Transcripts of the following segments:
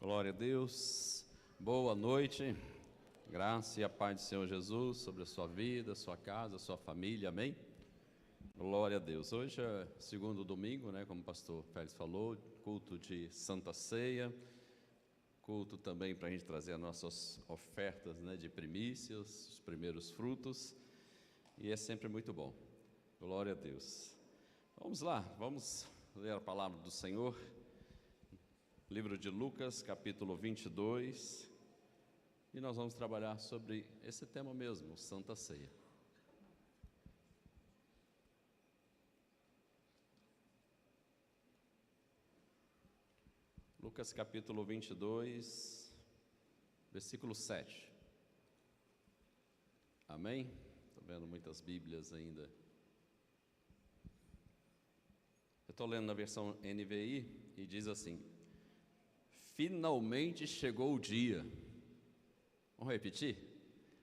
Glória a Deus, boa noite, graça e a paz do Senhor Jesus sobre a sua vida, sua casa, sua família, amém? Glória a Deus. Hoje é segundo domingo, como o pastor Félix falou, culto de Santa Ceia, culto também para a gente trazer as nossas ofertas, de primícias, os primeiros frutos, e é sempre muito bom. Glória a Deus. Vamos lá, vamos ler a palavra do Senhor. Livro de Lucas, capítulo 22, e nós vamos trabalhar sobre esse tema mesmo, Santa Ceia. Lucas, capítulo 22, versículo 7. Amém? Estou vendo muitas Bíblias ainda. Eu estou lendo na versão NVI e diz assim: finalmente chegou o dia. Vamos repetir?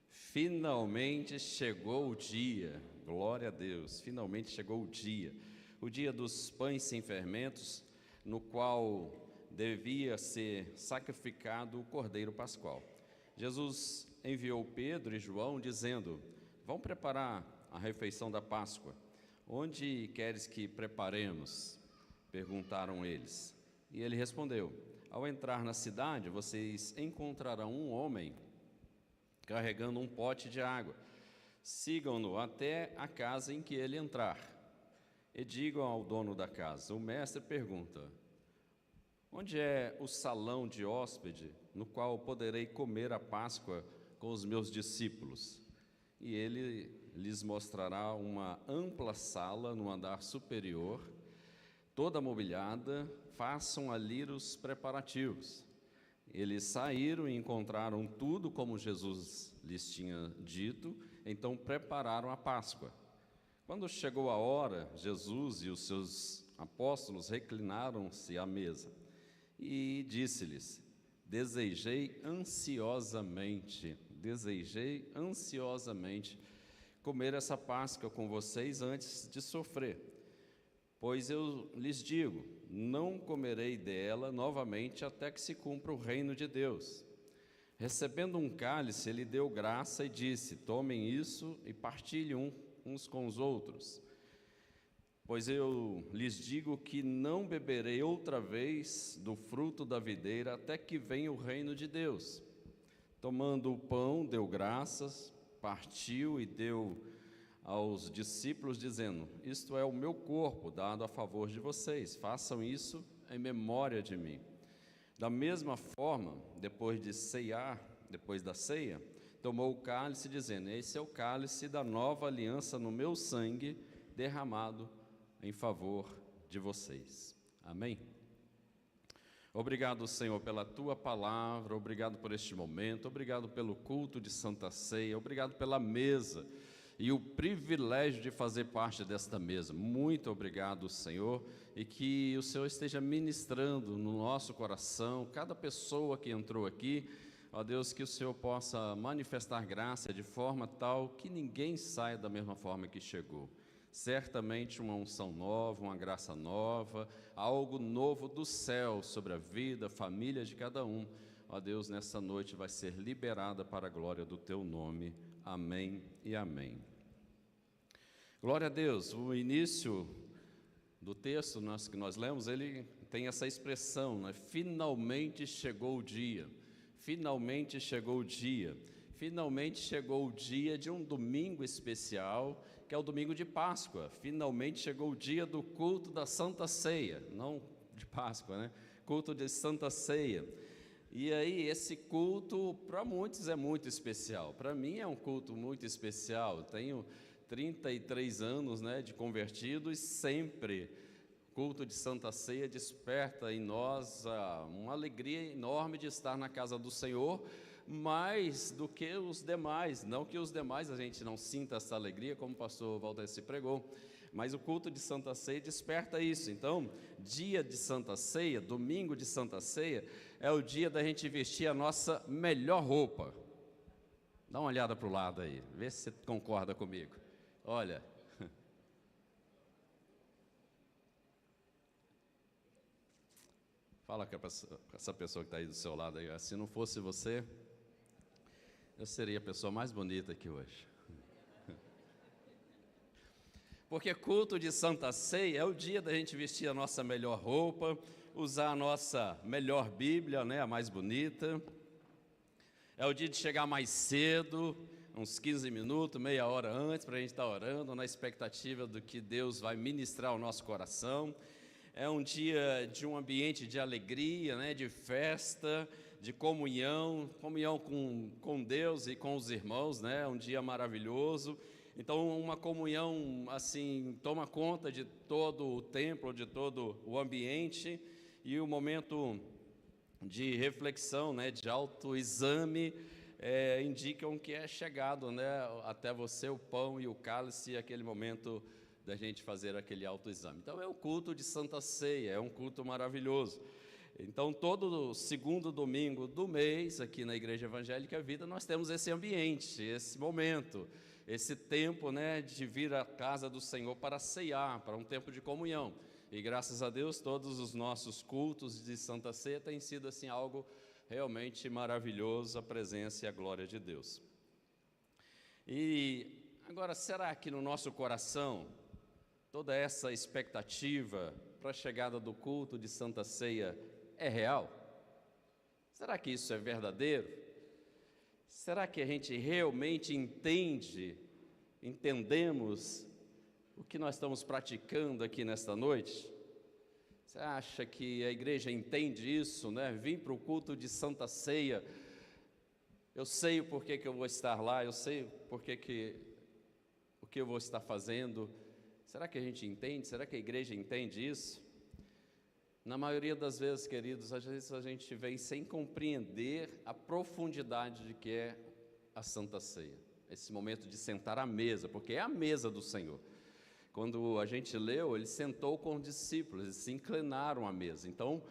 Finalmente chegou o dia. Glória a Deus. Finalmente chegou o dia dos pães sem fermentos, no qual devia ser sacrificado o Cordeiro Pascual. Jesus enviou Pedro e João dizendo: vão preparar a refeição da Páscoa. Onde queres que preparemos? Perguntaram eles. E ele respondeu: ao entrar na cidade, vocês encontrarão um homem carregando um pote de água. Sigam-no até a casa em que ele entrar. E digam ao dono da casa: o mestre pergunta: onde é o salão de hóspede, no qual poderei comer a Páscoa com os meus discípulos? E ele lhes mostrará uma ampla sala no andar superior, toda mobiliada. Façam ali os preparativos. Eles saíram e encontraram tudo como Jesus lhes tinha dito, então prepararam a Páscoa. Quando chegou a hora, Jesus e os seus apóstolos reclinaram-se à mesa e disse-lhes: desejei ansiosamente comer essa Páscoa com vocês antes de sofrer. Pois eu lhes digo, não comerei dela novamente até que se cumpra o reino de Deus. Recebendo um cálice, ele deu graça e disse: tomem isso e partilhem uns com os outros. Pois eu lhes digo que não beberei outra vez do fruto da videira até que venha o reino de Deus. Tomando o pão, deu graças, partiu e deu aos discípulos, dizendo: isto é o meu corpo dado a favor de vocês, façam isso em memória de mim. Da mesma forma, depois da ceia, tomou o cálice, dizendo: esse é o cálice da nova aliança no meu sangue, derramado em favor de vocês. Amém? Obrigado, Senhor, pela Tua palavra, obrigado por este momento, obrigado pelo culto de Santa Ceia, obrigado pela mesa e o privilégio de fazer parte desta mesa. Muito obrigado, Senhor, e que o Senhor esteja ministrando no nosso coração, cada pessoa que entrou aqui, ó Deus, que o Senhor possa manifestar graça de forma tal que ninguém saia da mesma forma que chegou. Certamente uma unção nova, uma graça nova, algo novo do céu sobre a vida, a família de cada um. Ó Deus, nessa noite vai ser liberada para a glória do Teu nome. Amém e amém. Glória a Deus. O início do texto que nós lemos, ele tem essa expressão, finalmente chegou o dia. Finalmente chegou o dia. Finalmente chegou o dia de um domingo especial, que é o domingo de Páscoa. Finalmente chegou o dia do culto da Santa Ceia, não de Páscoa, culto de Santa Ceia. E aí esse culto para muitos é muito especial. Para mim é um culto muito especial. Eu tenho 33 anos de convertido e sempre culto de Santa Ceia desperta em nós uma alegria enorme de estar na casa do Senhor, mais do que os demais. Não que os demais a gente não sinta essa alegria, como o pastor Valdeci pregou, mas o culto de Santa Ceia desperta isso. Então, dia de Santa Ceia, domingo de Santa Ceia, é o dia da gente vestir a nossa melhor roupa. Dá uma olhada para o lado aí, vê se você concorda comigo. Olha, Fala com essa pessoa que está aí do seu lado, aí, se não fosse você, eu seria a pessoa mais bonita aqui hoje. Porque culto de Santa Ceia é o dia da gente vestir a nossa melhor roupa, usar a nossa melhor Bíblia, né, a mais bonita. É o dia de chegar mais cedo, uns 15 minutos, meia hora antes, para a gente estar orando, na expectativa do que Deus vai ministrar ao nosso coração. É um dia de um ambiente de alegria, né, de festa, de comunhão com Deus e com os irmãos, né, um dia maravilhoso. Então, uma comunhão, assim, toma conta de todo o templo, de todo o ambiente, e o momento de reflexão, né, de autoexame, indicam que é chegado, né, até você o pão e o cálice, aquele momento da gente fazer aquele autoexame. Então, é o culto de Santa Ceia, é um culto maravilhoso. Então, todo segundo domingo do mês, aqui na Igreja Evangélica Vida, nós temos esse ambiente, esse momento, esse tempo, né, de vir à casa do Senhor para ceiar, para um tempo de comunhão. E graças a Deus, todos os nossos cultos de Santa Ceia têm sido assim algo realmente maravilhoso, a presença e a glória de Deus. E agora, será que no nosso coração, toda essa expectativa para a chegada do culto de Santa Ceia é real? Será que isso é verdadeiro? Será que a gente realmente entendemos o que nós estamos praticando aqui nesta noite? Você acha que a igreja entende isso, né? Vim para o culto de Santa Ceia, eu sei o porquê que eu vou estar lá, eu sei o que eu vou estar fazendo. Será que a gente entende? Será que a igreja entende isso? Na maioria das vezes, queridos, às vezes a gente vem sem compreender a profundidade de que é a Santa Ceia. Esse momento de sentar à mesa, porque é a mesa do Senhor. Quando a gente leu, ele sentou com os discípulos, eles se inclinaram à mesa. Então,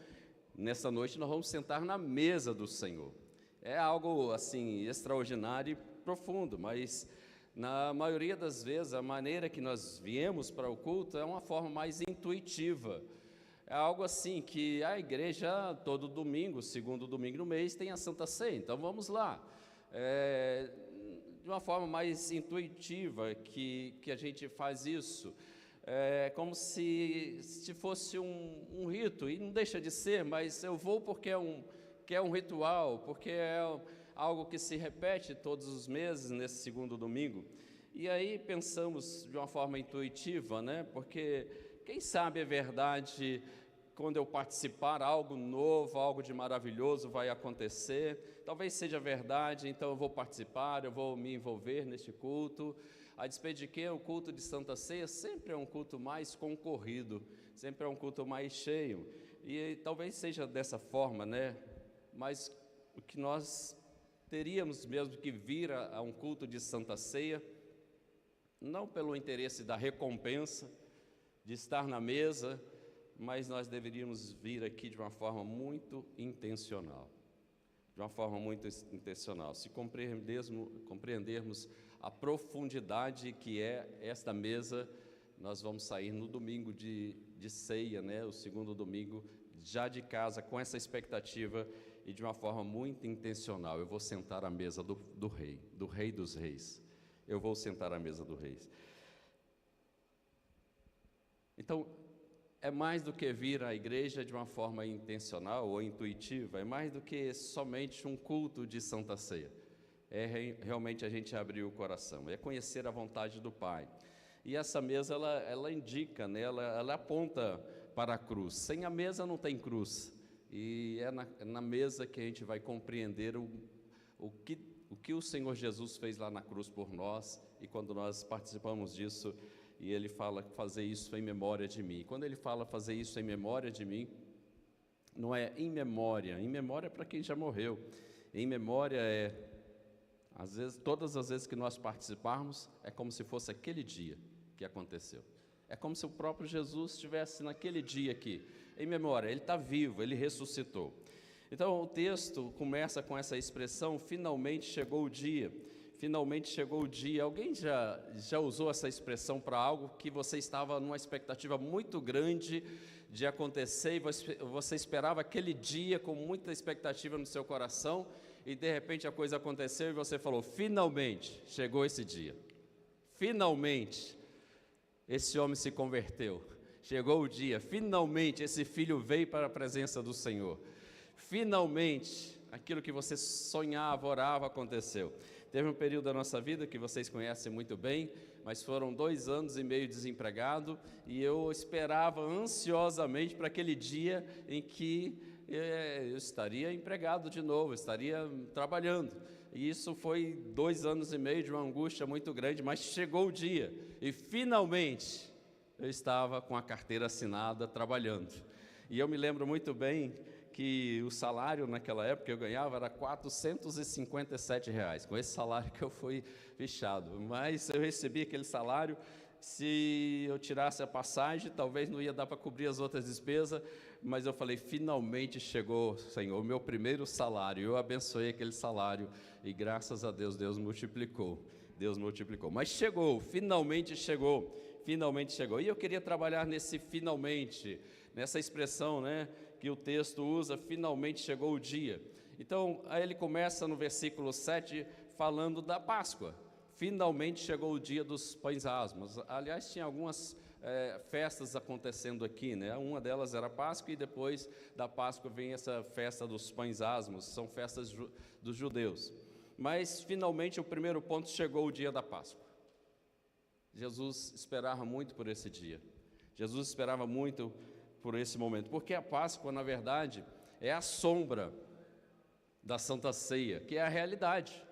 nessa noite nós vamos sentar na mesa do Senhor. É algo, assim, extraordinário e profundo, mas na maioria das vezes, a maneira que nós viemos para o culto é uma forma mais intuitiva. É algo assim que a igreja, todo domingo, segundo domingo do mês, tem a Santa Ceia, então vamos lá. De uma forma mais intuitiva que a gente faz isso. É como se fosse um rito, e não deixa de ser, mas eu vou porque é um ritual, porque é algo que se repete todos os meses nesse segundo domingo. E aí pensamos de uma forma intuitiva, né? Porque quem sabe é verdade, quando eu participar, algo novo, algo de maravilhoso vai acontecer. Talvez seja verdade, então eu vou participar, eu vou me envolver neste culto. A despeito de que o culto de Santa Ceia sempre é um culto mais concorrido, sempre é um culto mais cheio. E talvez seja dessa forma, né? Mas o que nós teríamos mesmo que vir a um culto de Santa Ceia, não pelo interesse da recompensa, de estar na mesa, mas nós deveríamos vir aqui de uma forma muito intencional. De uma forma muito intencional. Se compreendermos a profundidade que é esta mesa, nós vamos sair no domingo de ceia, né? O segundo domingo, já de casa, com essa expectativa e de uma forma muito intencional. Eu vou sentar à mesa do Rei dos Reis. Eu vou sentar à mesa do Rei. Então, é mais do que vir à igreja de uma forma intencional ou intuitiva, é mais do que somente um culto de Santa Ceia. É realmente a gente abrir o coração, é conhecer a vontade do Pai. E essa mesa, ela indica, né? ela aponta para a cruz. Sem a mesa não tem cruz. E é na mesa que a gente vai compreender o que o Senhor Jesus fez lá na cruz por nós, e quando nós participamos disso, e ele fala fazer isso em memória de mim. Quando ele fala fazer isso em memória de mim, não é em memória para quem já morreu. Em memória às vezes, todas as vezes que nós participarmos, é como se fosse aquele dia que aconteceu. É como se o próprio Jesus estivesse naquele dia aqui, em memória. Ele está vivo, ele ressuscitou. Então o texto começa com essa expressão: finalmente chegou o dia. Finalmente chegou o dia. Alguém já usou essa expressão para algo que você estava numa expectativa muito grande de acontecer, e você esperava aquele dia com muita expectativa no seu coração, e de repente a coisa aconteceu e você falou: finalmente chegou esse dia, finalmente esse homem se converteu, chegou o dia, finalmente esse filho veio para a presença do Senhor, finalmente aquilo que você sonhava, orava, aconteceu. Teve um período da nossa vida que vocês conhecem muito bem, mas foram 2 anos e meio desempregado, e eu esperava ansiosamente para aquele dia em que eu estaria empregado de novo, estaria trabalhando. E isso foi 2 anos e meio de uma angústia muito grande, mas chegou o dia, e finalmente eu estava com a carteira assinada, trabalhando. E eu me lembro muito bem que o salário naquela época que eu ganhava era R$ 457, com esse salário que eu fui fichado, mas eu recebi aquele salário, se eu tirasse a passagem, talvez não ia dar para cobrir as outras despesas, mas eu falei: finalmente chegou, Senhor, o meu primeiro salário. Eu abençoei aquele salário, e graças a Deus, Deus multiplicou, mas chegou, finalmente chegou, e eu queria trabalhar nesse finalmente, nessa expressão, né, que o texto usa, finalmente chegou o dia. Então, aí ele começa no versículo 7, falando da Páscoa. Finalmente chegou o dia dos pães asmos. Aliás, tinha algumas festas acontecendo aqui, né? Uma delas era a Páscoa, e depois da Páscoa vem essa festa dos pães asmos, são festas dos judeus. Mas, finalmente, o primeiro ponto, chegou o dia da Páscoa. Jesus esperava muito por esse dia. Jesus esperava muito por esse momento, porque a Páscoa, na verdade, é a sombra da Santa Ceia, que é a realidade.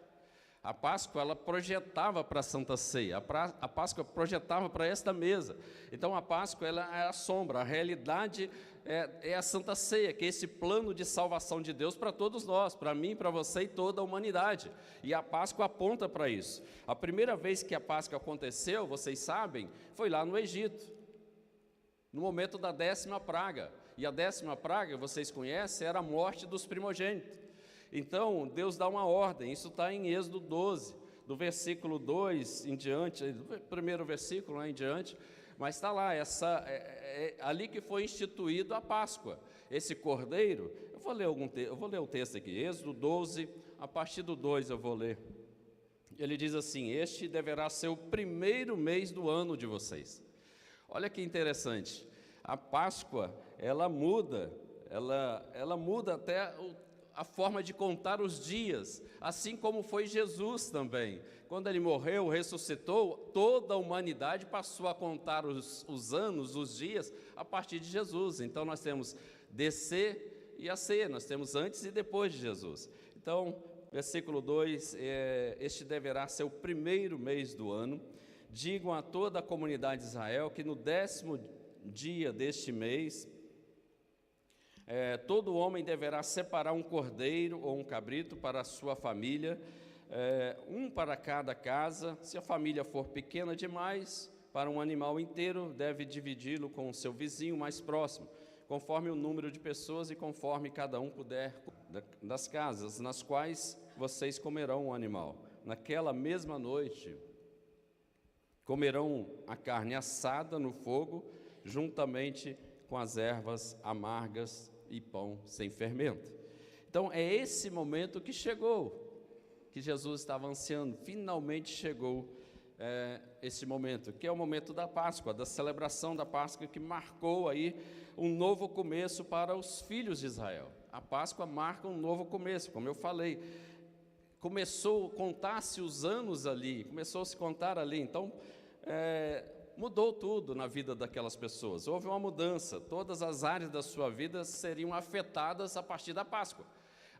A Páscoa, ela projetava para a Santa Ceia, a Páscoa projetava para esta mesa. Então a Páscoa, ela é a sombra, a realidade é a Santa Ceia, que é esse plano de salvação de Deus para todos nós, para mim, para você e toda a humanidade. E a Páscoa aponta para isso. A primeira vez que a Páscoa aconteceu, vocês sabem, foi lá no Egito, no momento da 10ª praga. E a 10ª praga, vocês conhecem, era a morte dos primogênitos. Então, Deus dá uma ordem, isso está em Êxodo 12, do versículo 2 em diante, do primeiro versículo lá em diante, mas está lá, ali que foi instituído a Páscoa, esse cordeiro. Eu vou ler o texto aqui, Êxodo 12, a partir do 2 eu vou ler. Ele diz assim: este deverá ser o primeiro mês do ano de vocês. Olha que interessante, a Páscoa, ela muda até a forma de contar os dias, assim como foi Jesus também. Quando ele morreu, ressuscitou, toda a humanidade passou a contar os anos, os dias, a partir de Jesus. Então nós temos DC e AC, nós temos antes e depois de Jesus. Então, versículo 2, este deverá ser o primeiro mês do ano. Digam a toda a comunidade de Israel que no 10º dia deste mês, todo homem deverá separar um cordeiro ou um cabrito para a sua família, um para cada casa. Se a família for pequena demais, para um animal inteiro, deve dividi-lo com o seu vizinho mais próximo, conforme o número de pessoas e conforme cada um puder, das casas nas quais vocês comerão o animal. Naquela mesma noite, comerão a carne assada no fogo, juntamente com as ervas amargas e pão sem fermento. Então é esse momento que chegou, que Jesus estava ansiando. Finalmente chegou esse momento, que é o momento da Páscoa, da celebração da Páscoa, que marcou aí um novo começo para os filhos de Israel. A Páscoa marca um novo começo, como eu falei. Começou a contar-se os anos ali, começou a se contar ali. Então mudou tudo na vida daquelas pessoas, houve uma mudança, todas as áreas da sua vida seriam afetadas a partir da Páscoa.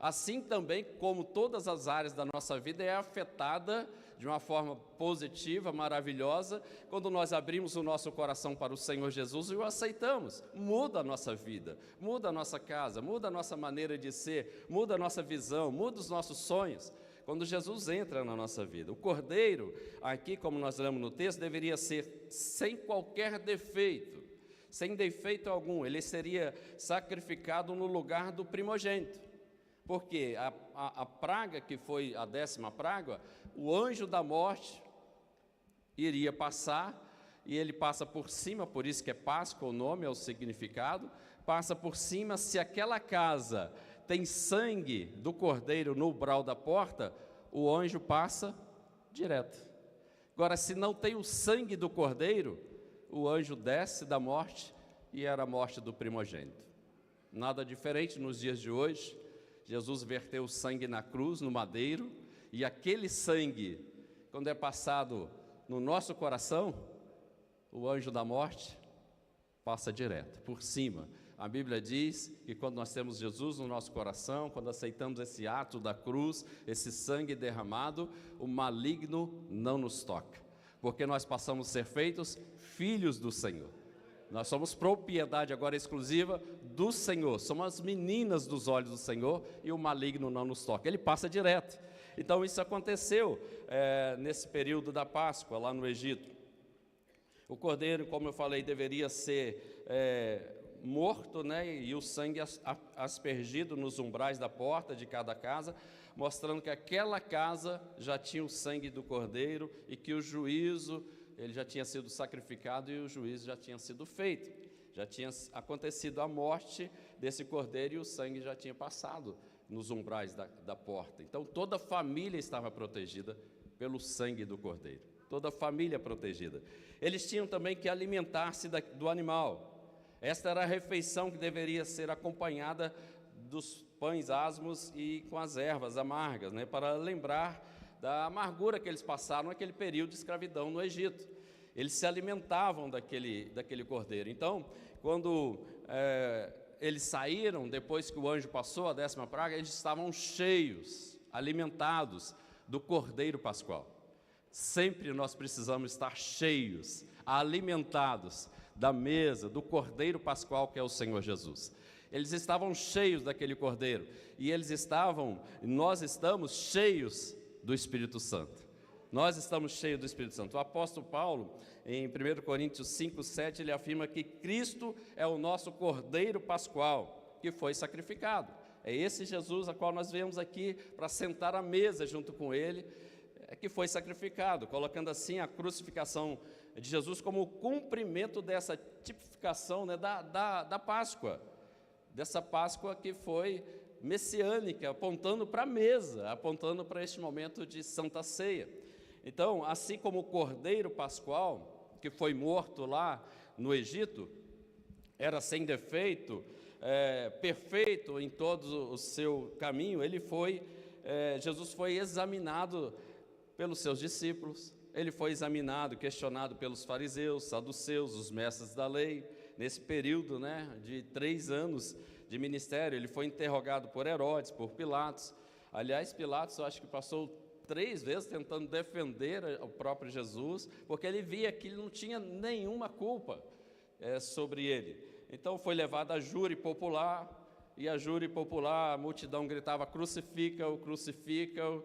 Assim também como todas as áreas da nossa vida é afetada de uma forma positiva, maravilhosa, quando nós abrimos o nosso coração para o Senhor Jesus e o aceitamos. Muda a nossa vida, muda a nossa casa, muda a nossa maneira de ser, muda a nossa visão, muda os nossos sonhos. Quando Jesus entra na nossa vida, o cordeiro, aqui como nós lemos no texto, deveria ser sem qualquer defeito, sem defeito algum. Ele seria sacrificado no lugar do primogênito, porque a praga que foi a 10ª praga, o anjo da morte iria passar e ele passa por cima, por isso que é Páscoa, o nome é o significado, passa por cima. Se aquela casa tem sangue do cordeiro no umbral da porta, o anjo passa direto. Agora, se não tem o sangue do cordeiro, o anjo desce da morte, e era a morte do primogênito. Nada diferente nos dias de hoje. Jesus verteu o sangue na cruz, no madeiro, e aquele sangue, quando é passado no nosso coração, o anjo da morte passa direto, por cima. A Bíblia diz que quando nós temos Jesus no nosso coração, quando aceitamos esse ato da cruz, esse sangue derramado, o maligno não nos toca, porque nós passamos a ser feitos filhos do Senhor. Nós somos propriedade agora exclusiva do Senhor, somos as meninas dos olhos do Senhor, e o maligno não nos toca, ele passa direto. Então isso aconteceu nesse período da Páscoa, lá no Egito. O cordeiro, como eu falei, deveria ser morto, né, e o sangue aspergido nos umbrais da porta de cada casa, mostrando que aquela casa já tinha o sangue do cordeiro, e que o juízo, ele já tinha sido sacrificado, e o juízo já tinha sido feito. Já tinha acontecido a morte desse cordeiro, e o sangue já tinha passado nos umbrais da porta. Então toda a família estava protegida pelo sangue do cordeiro, toda a família protegida. Eles tinham também que alimentar-se do animal. Esta era a refeição que deveria ser acompanhada dos pães asmos e com as ervas amargas, né, para lembrar da amargura que eles passaram naquele período de escravidão no Egito. Eles se alimentavam daquele cordeiro. Então, quando eles saíram, depois que o anjo passou a 10ª praga, eles estavam cheios, alimentados do cordeiro pascual. Sempre nós precisamos estar cheios, alimentados da mesa, do cordeiro pascual, que é o Senhor Jesus. Eles estavam cheios daquele cordeiro, e nós estamos cheios do Espírito Santo. Nós estamos cheios do Espírito Santo. O apóstolo Paulo, em 1 Coríntios 5:7, ele afirma que Cristo é o nosso cordeiro pascual, que foi sacrificado. É esse Jesus a qual nós viemos aqui para sentar à mesa junto com ele, que foi sacrificado, colocando assim a crucificação de Jesus como o cumprimento dessa tipificação, né, da Páscoa, dessa Páscoa que foi messiânica, apontando para a mesa, apontando para este momento de Santa Ceia. Então, assim como o cordeiro pascual, que foi morto lá no Egito, era sem defeito, perfeito em todo o seu caminho, Jesus foi examinado pelos seus discípulos, ele foi examinado, questionado pelos fariseus, saduceus, os mestres da lei. Nesse período, né, de 3 anos de ministério, ele foi interrogado por Herodes, por Pilatos. Aliás, Pilatos, eu acho que passou 3 vezes tentando defender o próprio Jesus, porque ele via que ele não tinha nenhuma culpa sobre ele. Então foi levado à júri popular, e a júri popular, a multidão gritava: crucifica-o, crucifica-o,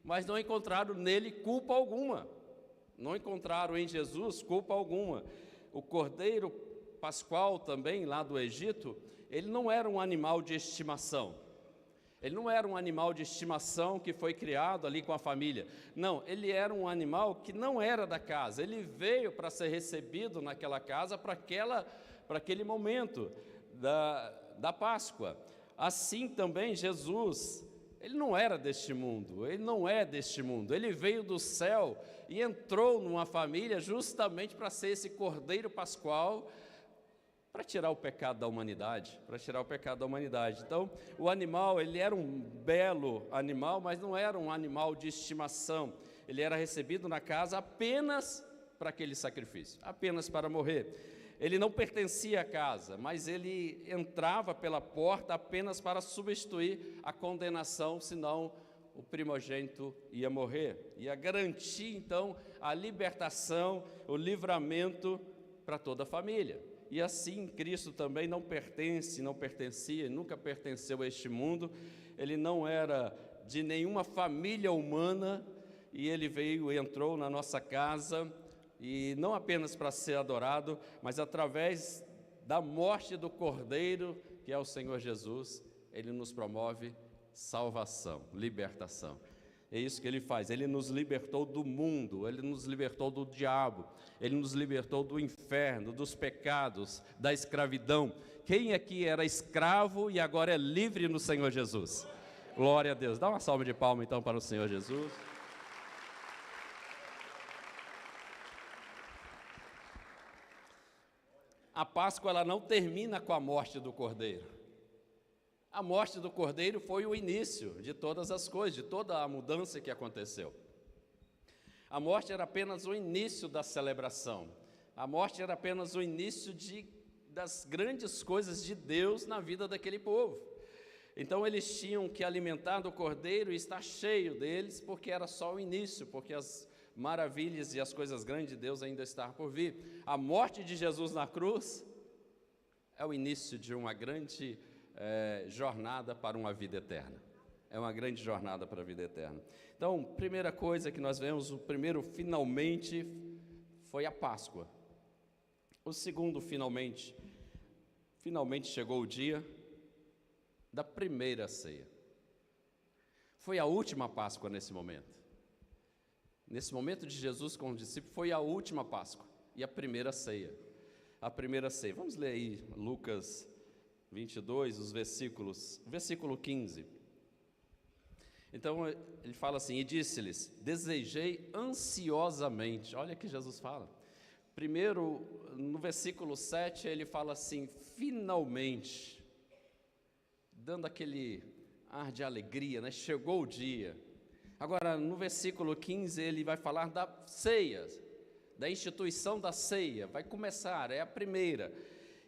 mas não encontraram nele culpa alguma, não encontraram em Jesus culpa alguma. O cordeiro pascual também, lá do Egito, ele não era um animal de estimação. Ele não era um animal de estimação que foi criado ali com a família. Não, ele era um animal que não era da casa. Ele veio para ser recebido naquela casa para aquele momento da Páscoa. Assim também Jesus, ele não era deste mundo, ele não é deste mundo. Ele veio do céu e entrou numa família justamente para ser esse cordeiro pascual, para tirar o pecado da humanidade, Então, o animal, ele era um belo animal, mas não era um animal de estimação. Ele era recebido na casa apenas para aquele sacrifício, apenas para morrer. Ele não pertencia à casa, mas ele entrava pela porta apenas para substituir a condenação, senão o primogênito ia morrer. Ia garantir, então, a libertação, o livramento para toda a família. E assim, Cristo também não pertencia, nunca pertenceu a este mundo. Ele não era de nenhuma família humana, e ele entrou na nossa casa, e não apenas para ser adorado, mas através da morte do Cordeiro, que é o Senhor Jesus, ele nos promove salvação, libertação. É isso que Ele faz. Ele nos libertou do mundo, Ele nos libertou do diabo, Ele nos libertou do inferno, dos pecados, da escravidão. Quem aqui era escravo e agora é livre no Senhor Jesus? Glória a Deus. Dá uma salva de palmas então para o Senhor Jesus. A Páscoa ela não termina com a morte do Cordeiro. A morte do Cordeiro foi o início de todas as coisas, de toda a mudança que aconteceu. A morte era apenas o início da celebração. A morte era apenas o início das grandes coisas de Deus na vida daquele povo. Então eles tinham que alimentar do Cordeiro e estar cheio deles, porque era só o início, porque as maravilhas e as coisas grandes de Deus ainda estavam por vir. A morte de Jesus na cruz é o início de uma grande jornada para uma vida eterna. É uma grande jornada para a vida eterna. Então, primeira coisa que nós vemos, o primeiro finalmente foi a Páscoa. O segundo finalmente chegou o dia da primeira ceia. Foi a última Páscoa nesse momento. Nesse momento de Jesus com os discípulos, foi a última Páscoa e a primeira ceia. A primeira ceia. Vamos ler aí Lucas 22, versículo 15. Então, ele fala assim, e disse-lhes, desejei ansiosamente, olha que Jesus fala. Primeiro, no versículo 7, ele fala assim, finalmente, dando aquele ar de alegria, né? Chegou o dia. Agora, no versículo 15, ele vai falar da ceia, da instituição da ceia, vai começar, é a primeira.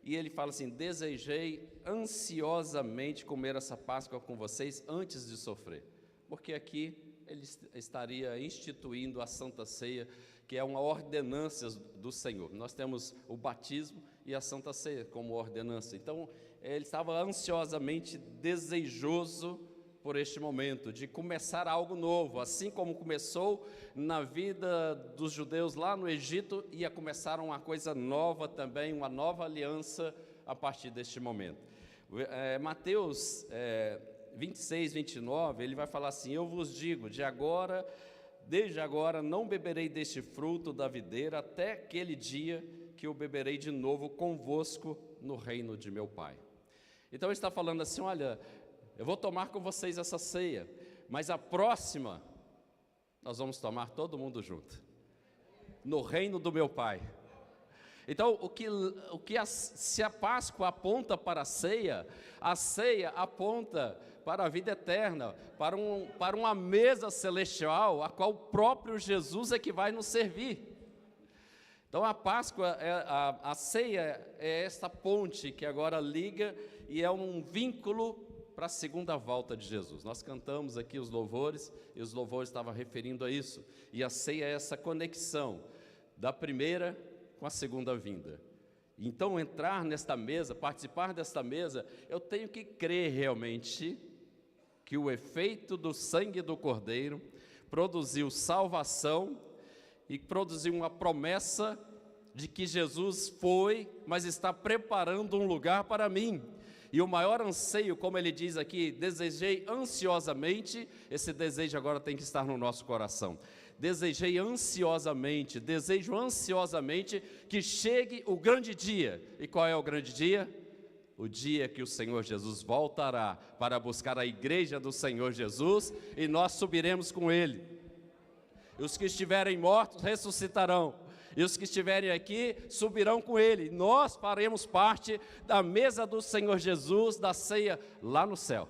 E ele fala assim, desejei ansiosamente comer essa Páscoa com vocês antes de sofrer. Porque aqui ele estaria instituindo a Santa Ceia, que é uma ordenança do Senhor. Nós temos o batismo e a Santa Ceia como ordenança. Então, ele estava ansiosamente desejoso por este momento, de começar algo novo, assim como começou na vida dos judeus lá no Egito, ia começar uma coisa nova também, uma nova aliança a partir deste momento. Mateus 26, 29, ele vai falar assim, eu vos digo, desde agora não beberei deste fruto da videira, até aquele dia que eu beberei de novo convosco no reino de meu Pai. Então ele está falando assim, olha, eu vou tomar com vocês essa ceia, mas a próxima, nós vamos tomar todo mundo junto, no reino do meu Pai. Então, se a Páscoa aponta para a ceia aponta para a vida eterna, para uma mesa celestial, a qual o próprio Jesus é que vai nos servir. Então, a Páscoa, a ceia é esta ponte que agora liga e é um vínculo para a segunda volta de Jesus. Nós cantamos aqui os louvores, e os louvores estavam referindo a isso, e a ceia é essa conexão da primeira com a segunda vinda. Então, entrar nesta mesa, participar desta mesa, eu tenho que crer realmente que o efeito do sangue do Cordeiro produziu salvação e produziu uma promessa de que Jesus foi, mas está preparando um lugar para mim. E o maior anseio, como ele diz aqui, desejei ansiosamente, esse desejo agora tem que estar no nosso coração. Desejo ansiosamente que chegue o grande dia. E qual é o grande dia? O dia que o Senhor Jesus voltará para buscar a igreja do Senhor Jesus e nós subiremos com Ele. E os que estiverem mortos ressuscitarão. E os que estiverem aqui subirão com Ele. Nós faremos parte da mesa do Senhor Jesus, da ceia lá no céu.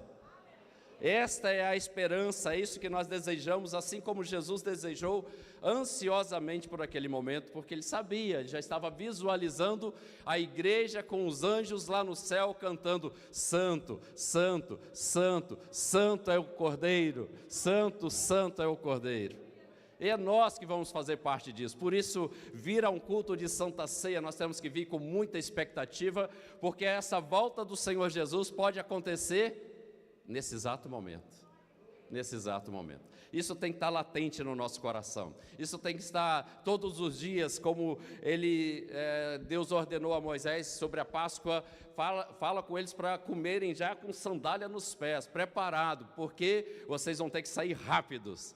Esta é a esperança, é isso que nós desejamos, assim como Jesus desejou ansiosamente por aquele momento, porque ele sabia, ele já estava visualizando a igreja com os anjos lá no céu cantando: Santo, Santo, Santo, Santo é o Cordeiro, Santo, Santo é o Cordeiro. E é nós que vamos fazer parte disso. Por isso, vir a um culto de Santa Ceia, nós temos que vir com muita expectativa, porque essa volta do Senhor Jesus pode acontecer nesse exato momento. Nesse exato momento. Isso tem que estar latente no nosso coração. Isso tem que estar todos os dias, como Deus ordenou a Moisés sobre a Páscoa. Fala com eles para comerem já com sandália nos pés, preparado, porque vocês vão ter que sair rápidos.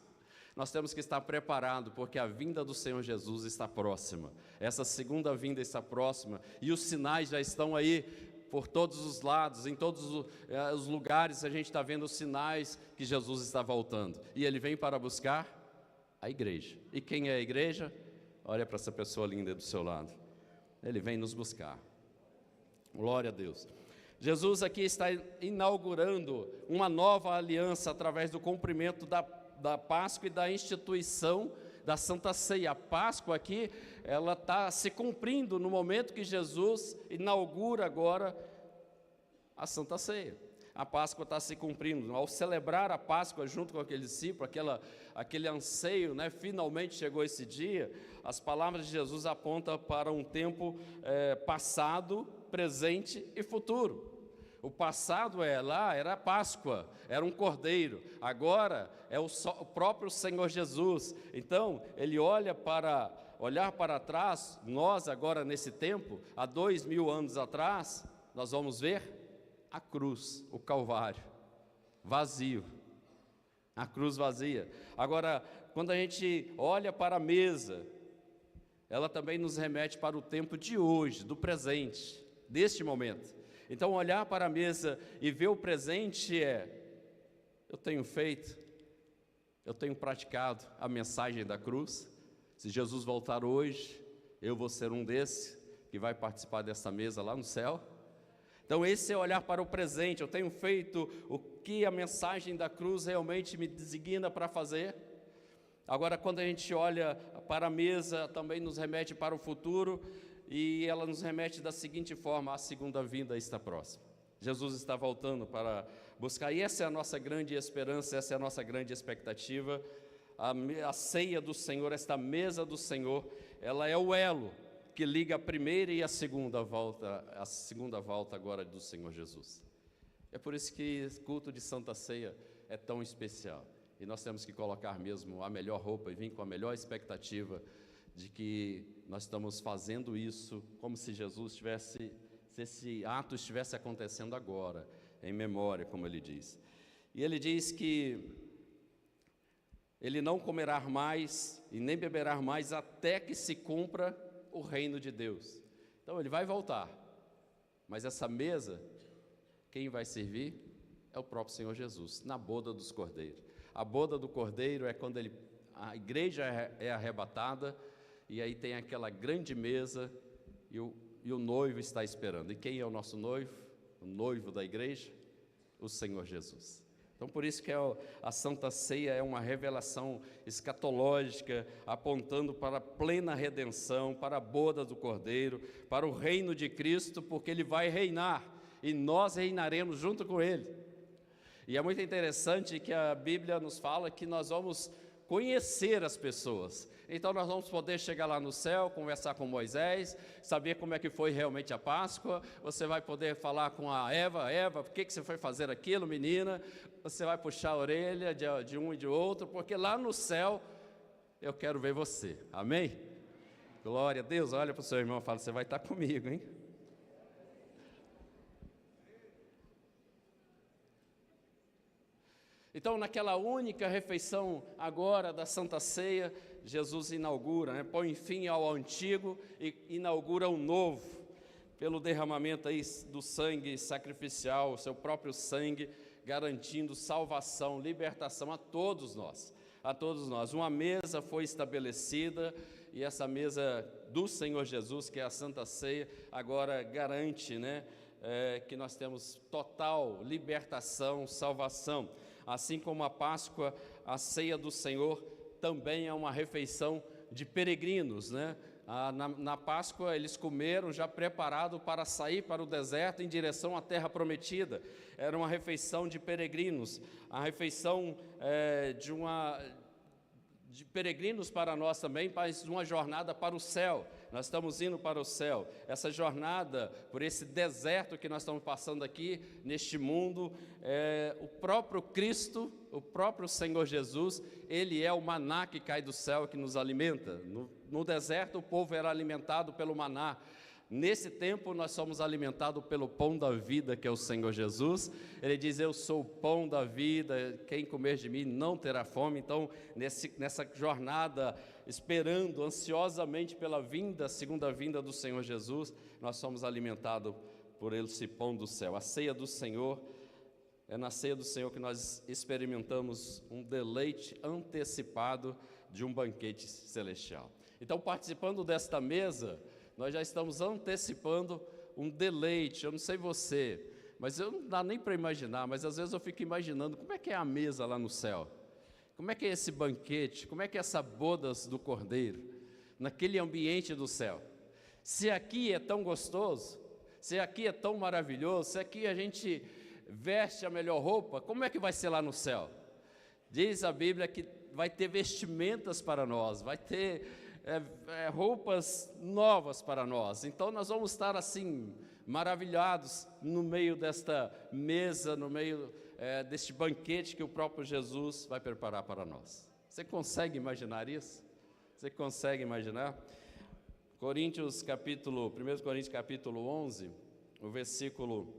Nós temos que estar preparados, porque a vinda do Senhor Jesus está próxima. Essa segunda vinda está próxima, e os sinais já estão aí por todos os lados, em todos os lugares a gente está vendo os sinais que Jesus está voltando. E Ele vem para buscar a igreja. E quem é a igreja? Olha para essa pessoa linda do seu lado. Ele vem nos buscar. Glória a Deus. Jesus aqui está inaugurando uma nova aliança através do cumprimento da Páscoa e da instituição da Santa Ceia. A Páscoa aqui, ela está se cumprindo no momento que Jesus inaugura agora a Santa Ceia. A Páscoa está se cumprindo. Ao celebrar a Páscoa junto com aquele discípulo, aquele anseio, né? Finalmente chegou esse dia. As palavras de Jesus apontam para um tempo passado, presente e futuro. O passado era a Páscoa, era um cordeiro. Agora é o próprio Senhor Jesus. Então, ele olhar para trás, nós agora nesse tempo, há 2000 anos atrás, nós vamos ver a cruz, o Calvário, vazio. A cruz vazia. Agora, quando a gente olha para a mesa, ela também nos remete para o tempo de hoje, do presente, deste momento. Então, olhar para a mesa e ver o presente eu tenho feito, eu tenho praticado a mensagem da cruz. Se Jesus voltar hoje, eu vou ser um desses que vai participar dessa mesa lá no céu. Então, esse é olhar para o presente. Eu tenho feito o que a mensagem da cruz realmente me designa para fazer. Agora, quando a gente olha para a mesa, também nos remete para o futuro. E ela nos remete da seguinte forma: a segunda vinda está próxima. Jesus está voltando para buscar, e essa é a nossa grande esperança, essa é a nossa grande expectativa. A ceia do Senhor, esta mesa do Senhor, ela é o elo que liga a primeira e a segunda volta agora do Senhor Jesus. É por isso que o culto de Santa Ceia é tão especial, e nós temos que colocar mesmo a melhor roupa e vir com a melhor expectativa de que nós estamos fazendo isso como se se esse ato estivesse acontecendo agora, em memória, como ele diz. E ele diz que ele não comerá mais e nem beberá mais até que se cumpra o reino de Deus. Então ele vai voltar, mas essa mesa, quem vai servir é o próprio Senhor Jesus, na boda dos cordeiros. A boda do cordeiro é quando a igreja é arrebatada, e aí tem aquela grande mesa e o noivo está esperando. E quem é o nosso noivo? O noivo da igreja? O Senhor Jesus. Então, por isso que a Santa Ceia é uma revelação escatológica, apontando para a plena redenção, para a boda do Cordeiro, para o reino de Cristo, porque Ele vai reinar, e nós reinaremos junto com Ele. E é muito interessante que a Bíblia nos fala que nós vamos conhecer as pessoas. Então nós vamos poder chegar lá no céu, conversar com Moisés, saber como é que foi realmente a Páscoa. Você vai poder falar com a Eva, por que você foi fazer aquilo, menina? Você vai puxar a orelha de um e de outro, porque lá no céu eu quero ver você, amém? Glória a Deus. Olha para o seu irmão e fala: você vai estar comigo, hein? Então, naquela única refeição agora da Santa Ceia, Jesus inaugura, põe fim ao antigo e inaugura o novo, pelo derramamento aí do sangue sacrificial, o seu próprio sangue, garantindo salvação, libertação a todos nós. A todos nós. Uma mesa foi estabelecida, e essa mesa do Senhor Jesus, que é a Santa Ceia, agora garante, que nós temos total libertação, salvação. Assim como a Páscoa, a ceia do Senhor também é uma refeição de peregrinos, Na Páscoa eles comeram já preparado para sair para o deserto em direção à terra prometida. Era uma refeição de peregrinos, a refeição de peregrinos para nós também, mas uma jornada para o céu. Nós estamos indo para o céu. Essa jornada por esse deserto que nós estamos passando aqui, neste mundo, o próprio Cristo, o próprio Senhor Jesus, Ele é o maná que cai do céu, que nos alimenta. No deserto o povo era alimentado pelo maná. Nesse tempo nós somos alimentados pelo pão da vida, que é o Senhor Jesus. Ele diz: eu sou o pão da vida, quem comer de mim não terá fome. Então, nessa jornada, esperando ansiosamente pela segunda vinda do Senhor Jesus, nós somos alimentados por esse pão do céu. A ceia do Senhor, é na ceia do Senhor que nós experimentamos um deleite antecipado de um banquete celestial. Então, participando desta mesa, nós já estamos antecipando um deleite. Eu não sei você, mas eu não dá nem para imaginar, mas às vezes eu fico imaginando como é que é a mesa lá no céu, como é que é esse banquete, como é que é essa bodas do Cordeiro, naquele ambiente do céu. Se aqui é tão gostoso, se aqui é tão maravilhoso, se aqui a gente veste a melhor roupa, como é que vai ser lá no céu? Diz a Bíblia que vai ter vestimentas para nós, vai ter roupas novas para nós. Então nós vamos estar assim, maravilhados no meio desta mesa, no meio deste banquete que o próprio Jesus vai preparar para nós. Você consegue imaginar isso? Você consegue imaginar? 1 Coríntios capítulo 11, o versículo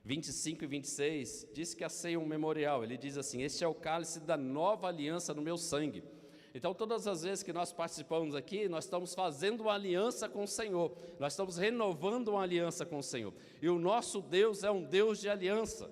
25 e 26, diz que a ceia é um memorial. Ele diz assim: este é o cálice da nova aliança no meu sangue. Então, todas as vezes que nós participamos aqui, nós estamos fazendo uma aliança com o Senhor, nós estamos renovando uma aliança com o Senhor, e o nosso Deus é um Deus de aliança,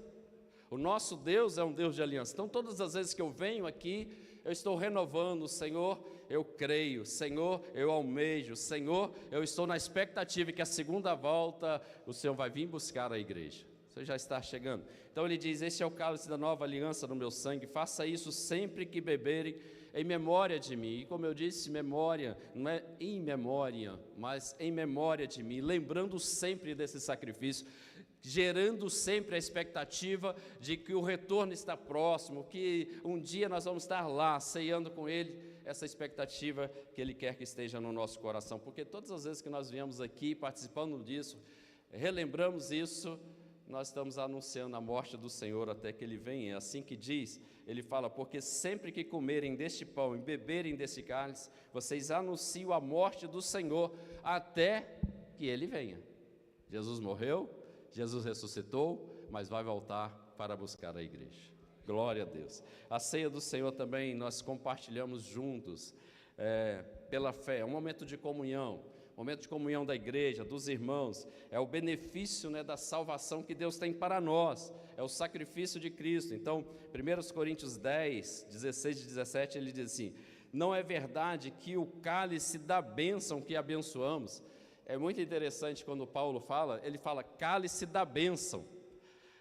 o nosso Deus é um Deus de aliança. Então, todas as vezes que eu venho aqui, eu estou renovando: Senhor, eu creio, Senhor, eu almejo, Senhor, eu estou na expectativa que a segunda volta, o Senhor vai vir buscar a igreja. Você já está chegando. Então ele diz: este é o cálice da nova aliança no meu sangue, faça isso sempre que beberem, em memória de mim. E como eu disse, memória, não é em memória, mas em memória de mim, lembrando sempre desse sacrifício, gerando sempre a expectativa de que o retorno está próximo, que um dia nós vamos estar lá, ceando com Ele, essa expectativa que Ele quer que esteja no nosso coração, porque todas as vezes que nós viemos aqui participando disso, relembramos isso, nós estamos anunciando a morte do Senhor até que Ele venha. É assim que diz, Ele fala: porque sempre que comerem deste pão e beberem desse cálice, vocês anunciam a morte do Senhor até que Ele venha. Jesus morreu, Jesus ressuscitou, mas vai voltar para buscar a igreja. Glória a Deus. A ceia do Senhor também nós compartilhamos juntos, pela fé, é um momento de comunhão. Momento de comunhão da igreja, dos irmãos, é o benefício, da salvação que Deus tem para nós, é o sacrifício de Cristo. Então, 1 Coríntios 10, 16 e 17, ele diz assim: não é verdade que o cálice da bênção que abençoamos, é muito interessante quando Paulo fala, ele fala cálice da bênção.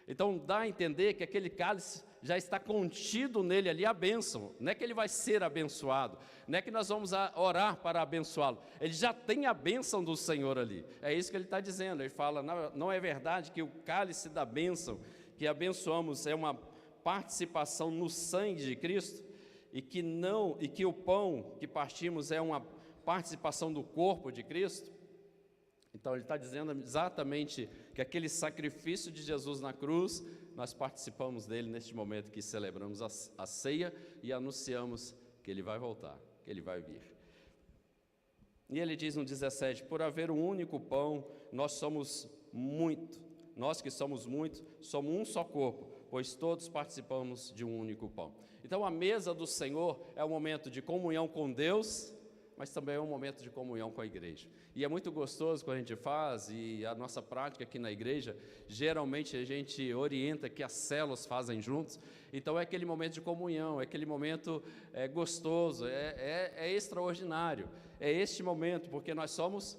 Então dá a entender que aquele cálice já está contido nele ali a bênção, não é que ele vai ser abençoado, não é que nós vamos orar para abençoá-lo, ele já tem a bênção do Senhor ali, é isso que ele está dizendo. Ele fala: não é verdade que o cálice da bênção que abençoamos é uma participação no sangue de Cristo, e que o pão que partimos é uma participação do corpo de Cristo? Então ele está dizendo exatamente que aquele sacrifício de Jesus na cruz, nós participamos dele neste momento que celebramos a ceia e anunciamos que ele vai voltar, que ele vai vir. E ele diz no 17: por haver um único pão, nós que somos muitos, somos um só corpo, pois todos participamos de um único pão. Então a mesa do Senhor é um momento de comunhão com Deus, mas também é um momento de comunhão com a igreja. E é muito gostoso quando a gente faz, e a nossa prática aqui na igreja, geralmente a gente orienta que as células fazem juntos, então é aquele momento de comunhão, é aquele momento gostoso, é extraordinário, é este momento, porque nós somos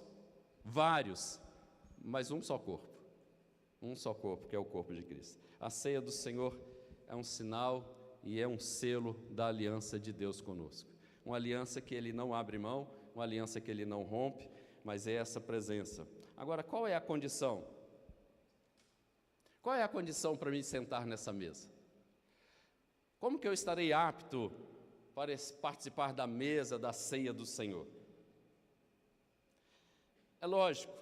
vários, mas um só corpo, que é o corpo de Cristo. A ceia do Senhor é um sinal e é um selo da aliança de Deus conosco. Uma aliança que Ele não abre mão, uma aliança que Ele não rompe, mas é essa presença. Agora, qual é a condição? Qual é a condição para mim sentar nessa mesa? Como que eu estarei apto para participar da mesa, da ceia do Senhor? É lógico,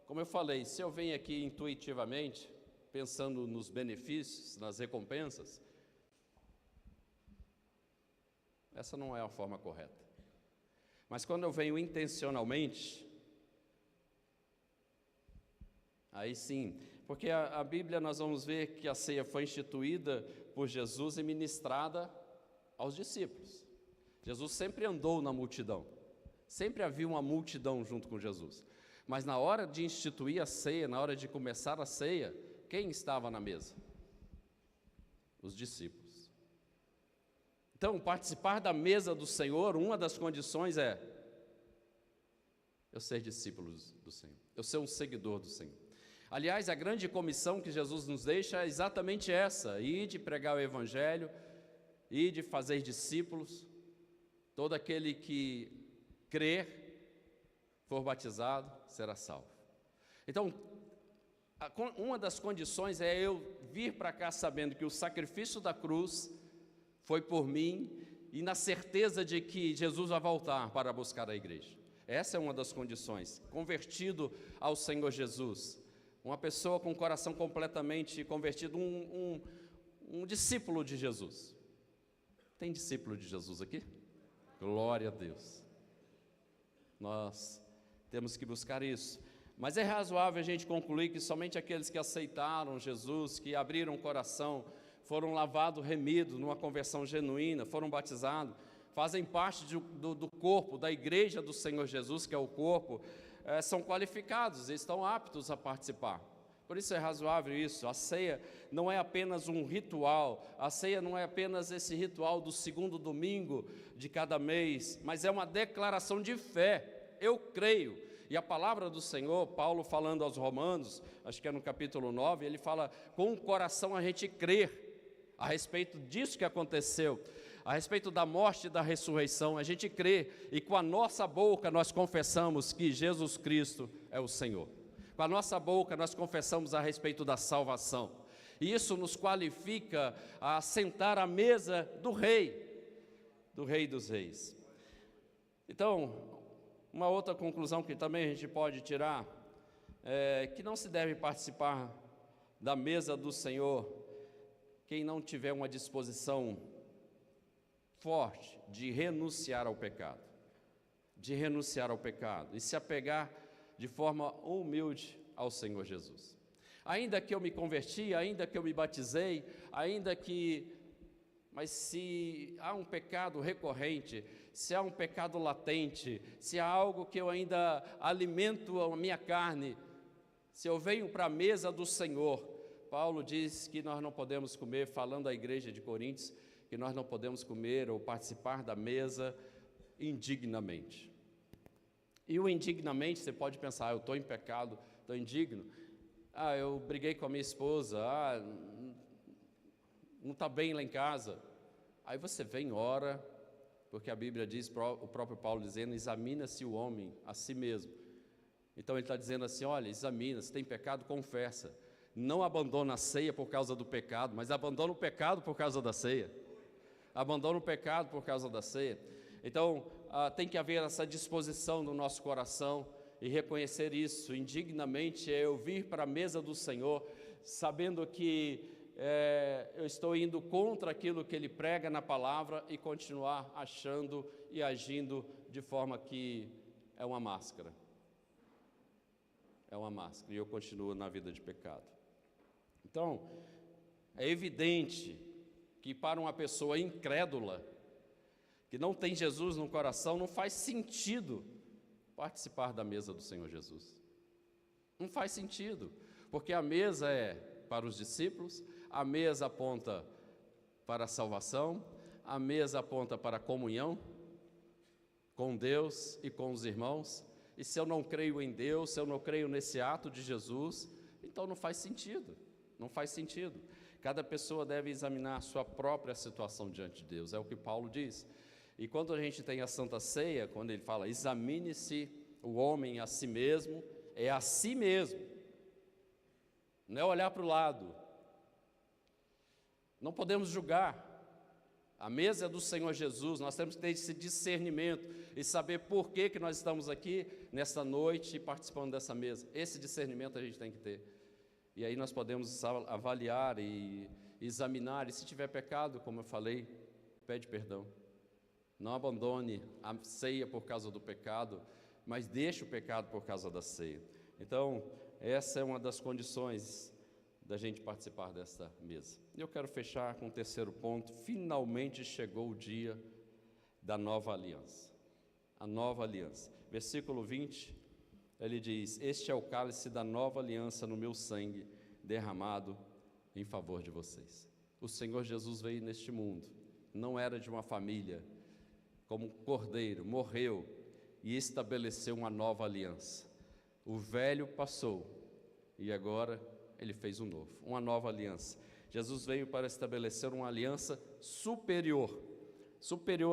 como eu falei, se eu venho aqui intuitivamente, pensando nos benefícios, nas recompensas, essa não é a forma correta. Mas quando eu venho intencionalmente, Aí sim, porque a Bíblia nós vamos ver que a ceia foi instituída por Jesus e ministrada aos discípulos. Jesus sempre andou na multidão, sempre havia uma multidão junto com Jesus. Mas na hora de instituir a ceia, na hora de começar a ceia, quem estava na mesa? Os discípulos. Então, participar da mesa do Senhor, uma das condições é eu ser discípulo do Senhor, eu ser um seguidor do Senhor. Aliás, a grande comissão que Jesus nos deixa é exatamente essa: ir de pregar o Evangelho, ir de fazer discípulos. Todo aquele que crer, for batizado, será salvo. Então, uma das condições é eu vir para cá sabendo que o sacrifício da cruz foi por mim e na certeza de que Jesus vai voltar para buscar a igreja. Essa é uma das condições. Convertido ao Senhor Jesus, uma pessoa com o coração completamente convertido, um discípulo de Jesus. Tem discípulo de Jesus aqui? Glória a Deus. Nós temos que buscar isso. Mas é razoável a gente concluir que somente aqueles que aceitaram Jesus, que abriram o coração, foram lavados, remidos numa conversão genuína, foram batizados, fazem parte do corpo, da igreja do Senhor Jesus, que é o corpo, são qualificados, estão aptos a participar. Por isso é razoável isso. A ceia não é apenas um ritual, a ceia não é apenas esse ritual do segundo domingo de cada mês, mas é uma declaração de fé. Eu creio. E a palavra do Senhor, Paulo falando aos Romanos, acho que é no capítulo 9, ele fala, com o coração a gente crer a respeito disso que aconteceu, a respeito da morte e da ressurreição, a gente crê, e com a nossa boca nós confessamos que Jesus Cristo é o Senhor. Com a nossa boca nós confessamos a respeito da salvação, e isso nos qualifica a sentar à mesa do Rei dos Reis. Então, uma outra conclusão que também a gente pode tirar é que não se deve participar da mesa do Senhor quem não tiver uma disposição forte de renunciar ao pecado, e se apegar de forma humilde ao Senhor Jesus. Ainda que eu me converti, ainda que eu me batizei, mas se há um pecado recorrente, se há um pecado latente, se há algo que eu ainda alimento a minha carne, se eu venho para a mesa do Senhor, Paulo diz que nós não podemos comer, falando à igreja de Coríntios, que nós não podemos comer ou participar da mesa indignamente. E o indignamente, você pode pensar, eu estou em pecado, estou indigno, eu briguei com a minha esposa, não está bem lá em casa. Aí você vem e ora, porque a Bíblia diz, o próprio Paulo dizendo, examina-se o homem a si mesmo. Então ele está dizendo assim, olha, examina, se tem pecado, confessa. Não abandona a ceia por causa do pecado, mas abandona o pecado por causa da ceia. Abandona o pecado por causa da ceia. Então, tem que haver essa disposição no nosso coração e reconhecer isso. Indignamente é eu vir para a mesa do Senhor, sabendo que eu estou indo contra aquilo que Ele prega na palavra e continuar achando e agindo de forma que é uma máscara. É uma máscara e eu continuo na vida de pecado. Então, é evidente que para uma pessoa incrédula, que não tem Jesus no coração, não faz sentido participar da mesa do Senhor Jesus. Não faz sentido, porque a mesa é para os discípulos, a mesa aponta para a salvação, a mesa aponta para a comunhão com Deus e com os irmãos, e se eu não creio em Deus, se eu não creio nesse ato de Jesus, então não faz sentido, não faz sentido. Cada pessoa deve examinar a sua própria situação diante de Deus, é o que Paulo diz. E quando a gente tem a Santa Ceia, quando ele fala, examine-se o homem a si mesmo, é a si mesmo, não é olhar para o lado. Não podemos julgar. A mesa é do Senhor Jesus, nós temos que ter esse discernimento e saber por que nós estamos aqui nesta noite participando dessa mesa. Esse discernimento a gente tem que ter. E aí nós podemos avaliar e examinar, e se tiver pecado, como eu falei, pede perdão. Não abandone a ceia por causa do pecado, mas deixe o pecado por causa da ceia. Então, Essa é uma das condições da gente participar desta mesa. E eu quero fechar com o terceiro ponto. Finalmente chegou o dia da nova aliança. A nova aliança. Versículo 20, ele diz: este é o cálice da nova aliança no meu sangue, derramado em favor de vocês. O Senhor Jesus veio neste mundo, não era de uma família, como cordeiro, morreu e estabeleceu uma nova aliança. O velho passou e agora ele fez um novo, uma nova aliança. Jesus veio para estabelecer uma aliança superior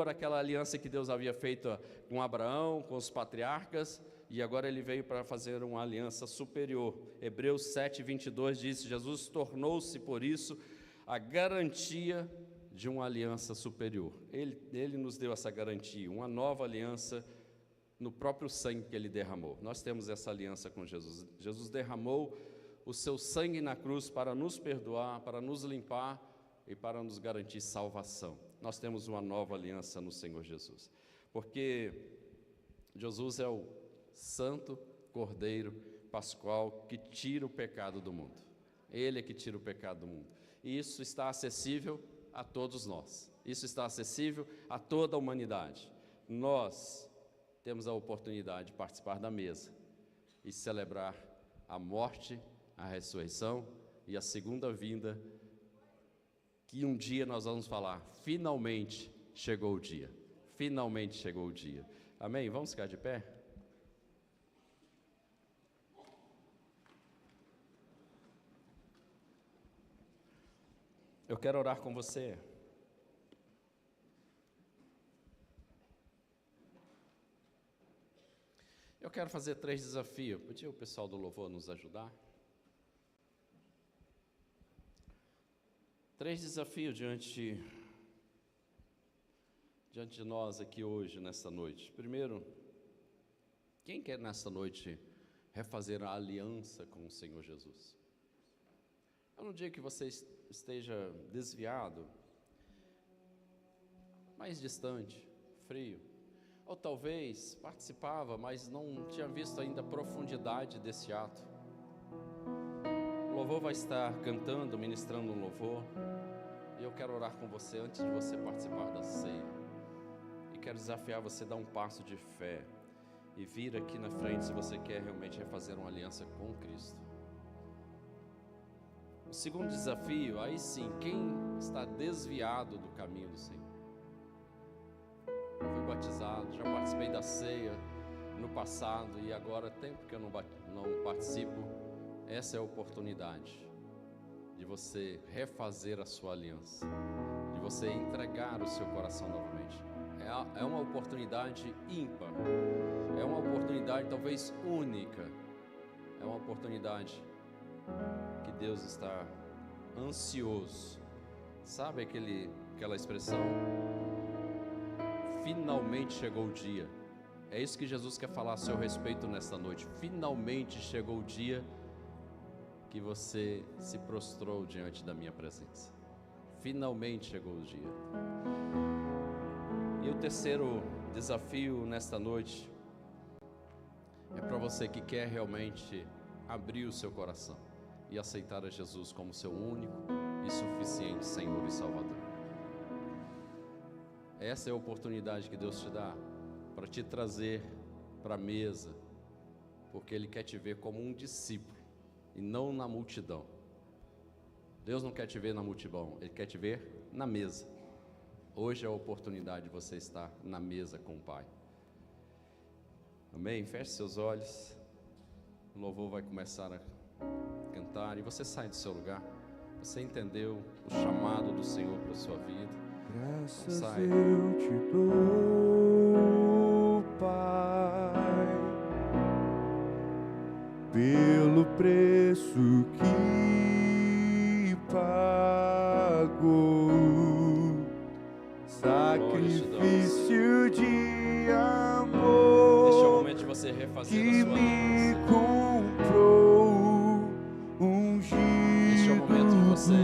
àquela aliança que Deus havia feito com Abraão, com os patriarcas, e agora ele veio para fazer uma aliança superior. Hebreus 7:22 diz: Jesus tornou-se por isso a garantia de uma aliança superior. Ele nos deu essa garantia, uma nova aliança no próprio sangue que ele derramou. Nós temos essa aliança com Jesus. Jesus derramou o seu sangue na cruz para nos perdoar, para nos limpar e para nos garantir salvação. Nós temos uma nova aliança no Senhor Jesus, porque Jesus é o Santo Cordeiro Pascual que tira o pecado do mundo. Ele é que tira o pecado do mundo. E isso está acessível a todos nós. Isso está acessível a toda a humanidade. Nós temos a oportunidade de participar da mesa e celebrar a morte, a ressurreição e a segunda vinda, que um dia nós vamos falar: finalmente chegou o dia. Finalmente chegou o dia. Amém? Vamos ficar de pé? Eu quero orar com você. Eu quero fazer 3 desafios. Podia o pessoal do louvor nos ajudar? 3 desafios diante de nós aqui hoje, nessa noite. Primeiro, quem quer nessa noite refazer a aliança com o Senhor Jesus? É um dia que você esteja desviado, mais distante, frio, ou talvez participava, mas não tinha visto ainda a profundidade desse ato. O louvor vai estar cantando, ministrando um louvor, e eu quero orar com você antes de você participar da ceia, e quero desafiar você a dar um passo de fé e vir aqui na frente se você quer realmente refazer uma aliança com Cristo. O segundo desafio, aí sim, quem está desviado do caminho do Senhor? Eu fui batizado, já participei da ceia no passado e agora, tempo que eu não participo, essa é a oportunidade de você refazer a sua aliança, de você entregar o seu coração novamente. É uma oportunidade ímpar, é uma oportunidade talvez única, é uma oportunidade que Deus está ansioso. Sabe aquela expressão? Finalmente chegou o dia. É isso que Jesus quer falar a seu respeito nesta noite. Finalmente chegou o dia que você se prostrou diante da minha presença. Finalmente chegou o dia. E o terceiro desafio nesta noite é para você que quer realmente abrir o seu coração e aceitar a Jesus como seu único e suficiente Senhor e Salvador. Essa é a oportunidade que Deus te dá para te trazer para a mesa, porque Ele quer te ver como um discípulo e não na multidão. Deus não quer te ver na multidão, Ele quer te ver na mesa. Hoje é a oportunidade de você estar na mesa com o Pai. Amém? Feche seus olhos. O louvor vai começar a cantar e você sai do seu lugar. Você entendeu o chamado do Senhor para a sua vida. Graças eu te dou, Pai, pelo preço que pagou, sacrifício de amor. Este é o momento de você refazer a sua aliança. Comprou, Este é o momento de você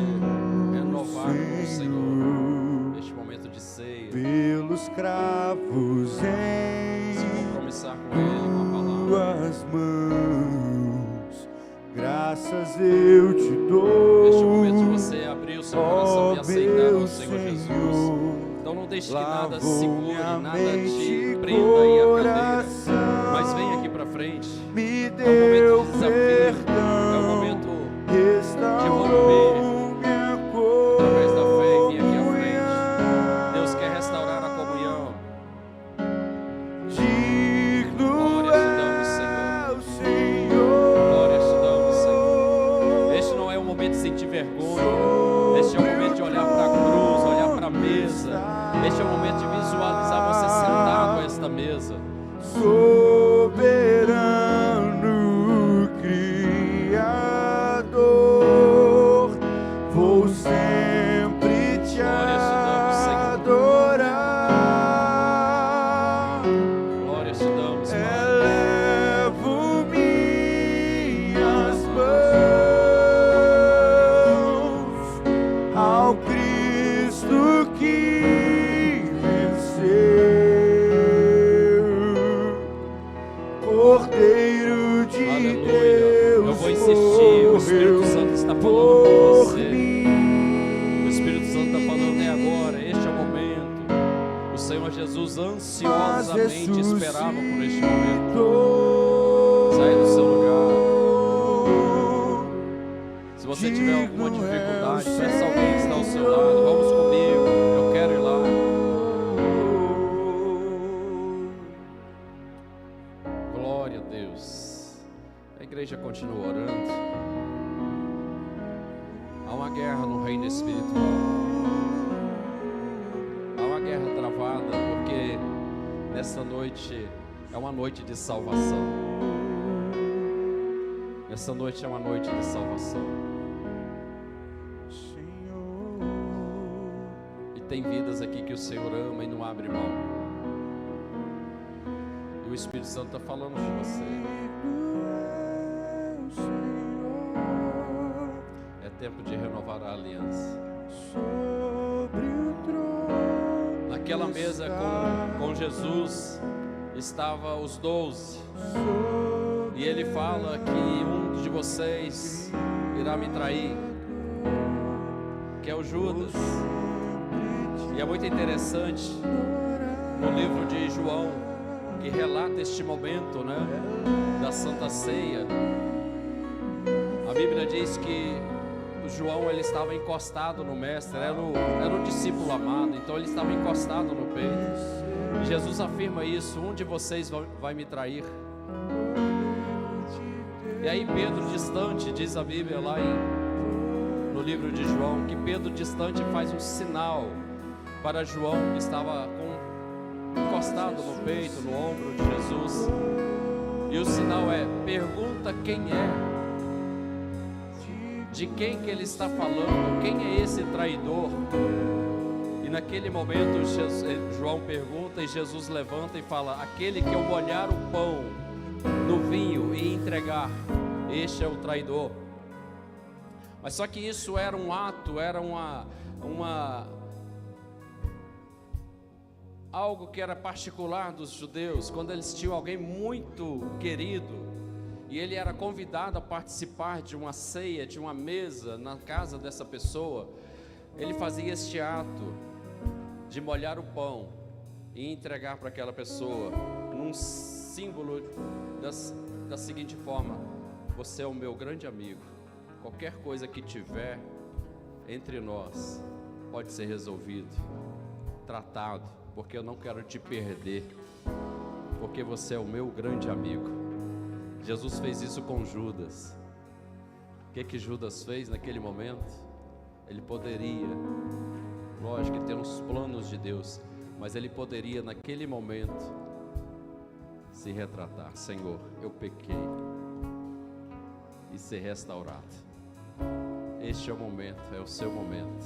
renovar com o Senhor. Este momento de ceia, pelos cravos se em compromissar com Ele, com a palavra. tuas mãos, graças eu te dou. Neste momento você abriu seu coração e aceitar meu o Senhor Jesus. Senhor, Então não deixe que nada lavou segure, minha nada mente te e prenda aí a cadeira. coração, Mas vem aqui para frente. me É um deu momento de desafio. É um perdão, momento restaurou minha através da fé. Vem aqui à comunhão. frente. Deus quer restaurar a comunhão. Digno Glória te damos, é o Senhor. Glória te damos, Senhor. Este não é o momento de sentir vergonha. Este é o momento de olhar para a cruz, olhar para a mesa. Este é o momento de visualizar você sentado a esta mesa. Soberano Criador, vou sempre te Glória te damos, Senhor. adorar. Glória te damos, Pai. Elevo minhas mãos ao Cristo que venceu, Cordeiro de Aleluia. Deus. Eu vou insistir. O Espírito Santo está falando com por você. mim. O Espírito Santo está falando, é agora, este é o momento. O Senhor Jesus ansiosamente esperava por este momento. Sai do seu lugar. Se você tiver alguma dificuldade, peça alguém que está ao seu lado. Vamos comigo, eu quero ir lá. Glória a Deus. A igreja continua orando. Há uma guerra no reino espiritual. Há uma guerra travada, porque nesta noite é uma noite de salvação. Essa noite é uma noite de salvação. E tem vidas aqui que o Senhor ama e não abre mão. E o Espírito Santo está falando com você. É tempo de renovar a aliança. Naquela mesa com Jesus estava os 12. E ele fala que um de vocês irá me trair, que é o Judas. E é muito interessante no livro de João, que relata este momento, né, da Santa Ceia. A Bíblia diz que o João, ele estava encostado no mestre, era o discípulo amado, então ele estava encostado no peito. E Jesus afirma isso: um de vocês vai me trair. E aí Pedro distante, diz a Bíblia lá no livro de João, que Pedro distante faz um sinal para João, que estava encostado no peito, no ombro de Jesus. E o sinal é: pergunta quem é, de quem que ele está falando, quem é esse traidor. E naquele momento João pergunta e Jesus levanta e fala: aquele que ao molhar o pão no vinho e entregar, este é o traidor. Mas só que isso era um ato, era algo que era particular dos judeus. Quando eles tinham alguém muito querido e ele era convidado a participar de uma ceia, de uma mesa na casa dessa pessoa, ele fazia este ato de molhar o pão e entregar para aquela pessoa, num símbolo da seguinte forma: você é o meu grande amigo, qualquer coisa que tiver entre nós pode ser resolvido, tratado, porque eu não quero te perder, porque você é o meu grande amigo. Jesus fez isso com Judas. O que Judas fez naquele momento? Ele poderia, lógico que tem os planos de Deus, mas ele poderia naquele momento se retratar: Senhor, eu pequei, e ser restaurado. Este é o momento, é o seu momento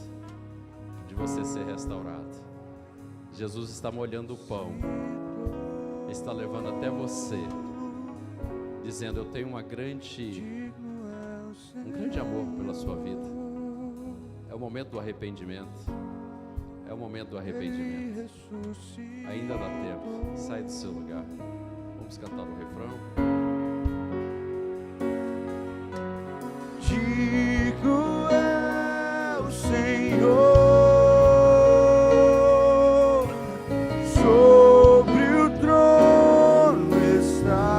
de você ser restaurado. Jesus está molhando o pão, está levando até você, dizendo: eu tenho um grande amor pela sua vida. É o momento do arrependimento. É o momento do arrependimento. Ainda dá tempo. Sai do seu lugar. Vamos cantar o refrão. Digo é o Senhor, sobre o trono está,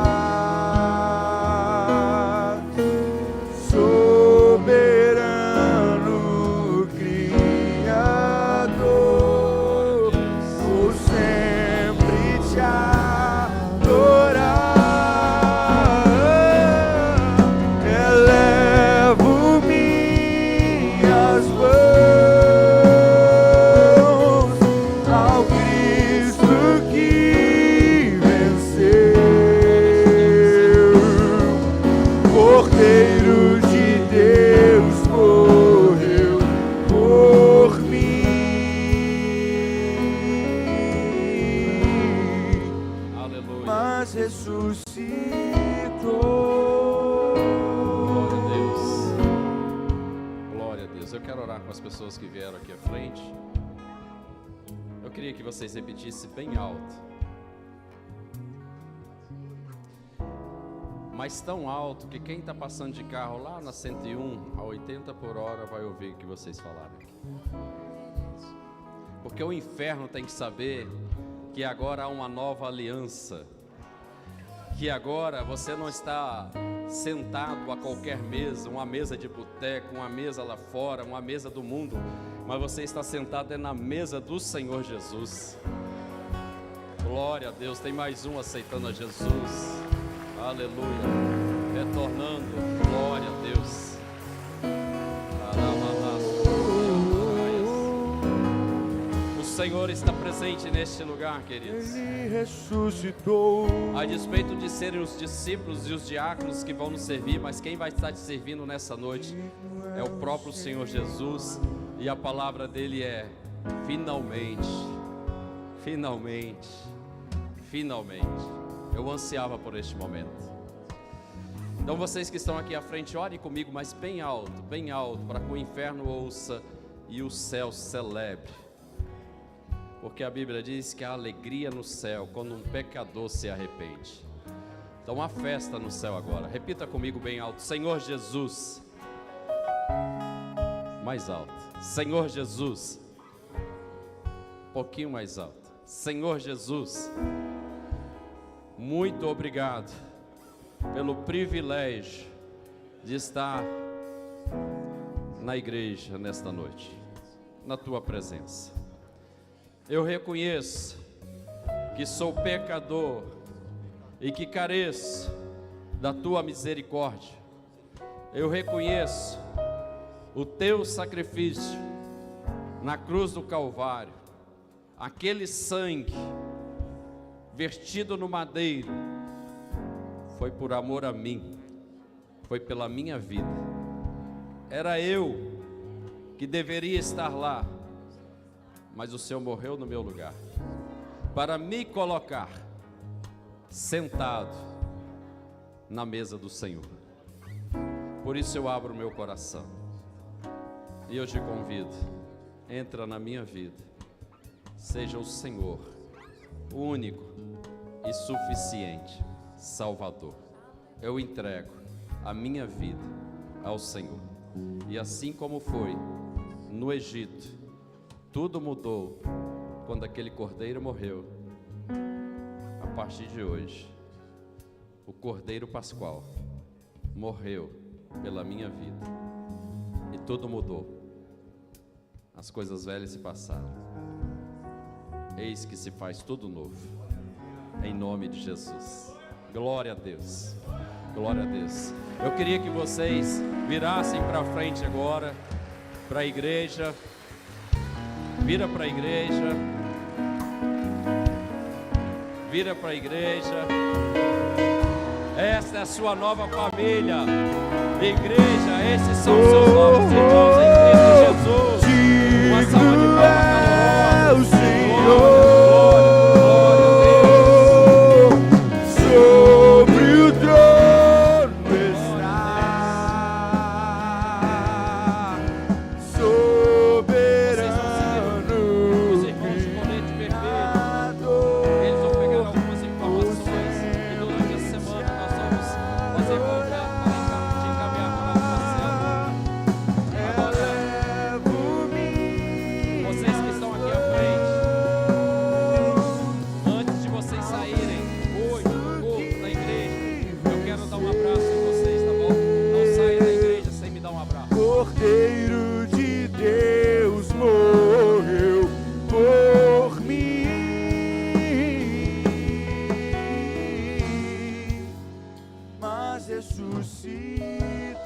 soberano Criador, vou sempre te adorar. Elevo minhas mãos ao Cristo que venceu. Cordeiro de Deus morreu por mim, Aleluia. mas ressuscitou. Glória a Deus. Glória a Deus. Eu quero orar com as pessoas que vieram aqui à frente. Eu queria que vocês repetissem bem alto. Mas tão alto que quem está passando de carro lá na 101 a 80 por hora vai ouvir o que vocês falaram aqui. Porque o inferno tem que saber que agora há uma nova aliança. Que agora você não está sentado a qualquer mesa, uma mesa de boteco, uma mesa lá fora, uma mesa do mundo, mas você está sentado na mesa do Senhor Jesus. Glória a Deus. Tem mais um aceitando a Jesus. Aleluia. Retornando. Glória a Deus. O Senhor está presente neste lugar, queridos. Ele ressuscitou. A despeito de serem os discípulos e os diáconos que vão nos servir, mas quem vai estar te servindo nessa noite é o próprio Senhor Jesus. E a palavra dele é: finalmente, finalmente, finalmente. Eu ansiava por este momento. Então vocês que estão aqui à frente, orem comigo, mas bem alto, para que o inferno ouça e o céu celebre. Porque a Bíblia diz que há alegria no céu quando um pecador se arrepende. Então há festa no céu agora. Repita comigo bem alto: Senhor Jesus. Mais alto: Senhor Jesus. Um pouquinho mais alto: Senhor Jesus, muito obrigado pelo privilégio de estar na igreja nesta noite, na tua presença. Eu reconheço que sou pecador e que careço da tua misericórdia. Eu reconheço o teu sacrifício na cruz do Calvário, aquele sangue vertido no madeiro, foi por amor a mim, foi pela minha vida. Era eu que deveria estar lá, mas o Senhor morreu no meu lugar, para me colocar sentado na mesa do Senhor. Por isso eu abro o meu coração e eu te convido, entra na minha vida, seja o Senhor, o único e suficiente Salvador. Eu entrego a minha vida ao Senhor. E assim como foi no Egito, tudo mudou quando aquele cordeiro morreu. A partir de hoje, o Cordeiro Pascual morreu pela minha vida e tudo mudou. As coisas velhas se passaram, eis que se faz tudo novo, em nome de Jesus. Glória a Deus, glória a Deus. Eu queria que vocês virassem para frente agora, para a igreja. Vira para a igreja, vira para a igreja. Esta é a sua nova família. Igreja, esses são os seus novos irmãos em Cristo Jesus. Uma salva de palmas calorosa. Sobre o trono está, soberano. Os irmãos de colete vermelho, eles vão pegar algumas informações e durante a semana nós vamos fazer contato para te encaminhar para a célula. ressuscitou.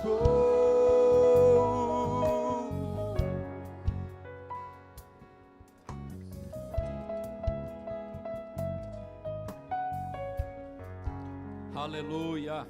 Aleluia.